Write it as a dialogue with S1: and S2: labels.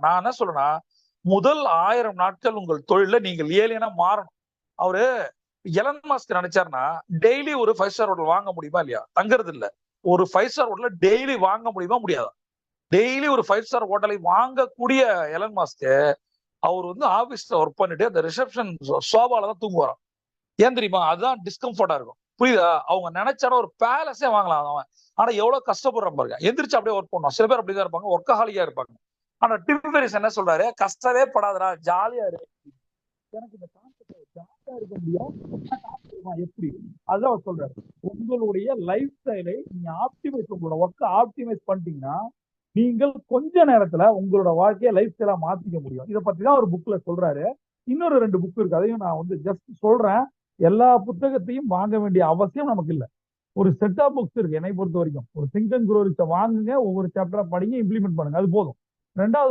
S1: நான் என்ன சொல்றேன்னா, முதல் 1000 நாட்கள் உங்கள் தொழில நீங்கள் ஏலியனா மாறணும். அவரு எலன் மாஸ்க் நினைச்சாருன்னா, டெய்லி ஒரு 5 ஸ்டார் ஹோட்டல் வாங்க முடியுமா இல்லையா? தங்குறது இல்ல. ஒரு 5 ஸ்டார் ஹோட்டல டெய்லி வாங்க முடியுமா? முடியாதா? டெய்லி ஒரு 5 ஸ்டார் ஹோட்டலை வாங்கக்கூடிய எலன் மாஸ்க், அவர் ஆபீஸ்ல ஒர்க் பண்ணிட்டு அந்த ரிசப்ஷன் சோபால தான் தூங்குவாராம். ஏன் தெரியுமா? அதுதான் டிஸ்கம்ஃபர்ட்டா இருக்கும். புரியுதா? அவங்க நினைச்சாலும் ஒரு பேலஸே வாங்கலாம் அவன். ஆனா எவ்வளவு கஷ்டப்படுறான் பாருங்க. எந்திரிச்சு அப்படியே ஒர்க் பண்ணுவான். சில பேர் அப்படிதான் இருப்பாங்க. ஒர்க்கஹாலிக்கா இருப்பாங்க. ஆனா டிம் ஃபெரிஸ் என்ன சொல்றாரு? கஷ்டமே படாதடா, ஜாலியா இரு. எனக்கு இந்த கான்செப்ட் ஜாலியா இருக்க முடியும். எப்படி? அதான் அவர் சொல்றாரு. உங்களுடைய லைஃப் ஸ்டைலை நீங்க உங்களோட ஒர்க்க ஆப்டிமைஸ் பண்ணிட்டீங்கன்னா, நீங்கள் கொஞ்ச நேரத்துல உங்களோட வாழ்க்கைய லைஃப் ஸ்டைலா மாத்திக்க முடியும். இத பத்தி தான் ஒரு புக்ல சொல்றாரு. இன்னொரு 2 புக் இருக்கு. அதையும் நான் ஜஸ்ட் சொல்றேன். எல்லா புத்தகத்தையும் வாங்க வேண்டிய அவசியம் நமக்கு இல்ல. ஒரு செட் ஆஃப் புக்ஸ் இருக்கு என்னை பொறுத்தவரைக்கும். ஒரு திங்க் அண்ட் க்ரோ ரிச்ச வாங்குங்க. ஒவ்வொரு சாப்டரா படிங்க, இம்ப்ளிமெண்ட் பண்ணுங்க. அது போதும். 2வது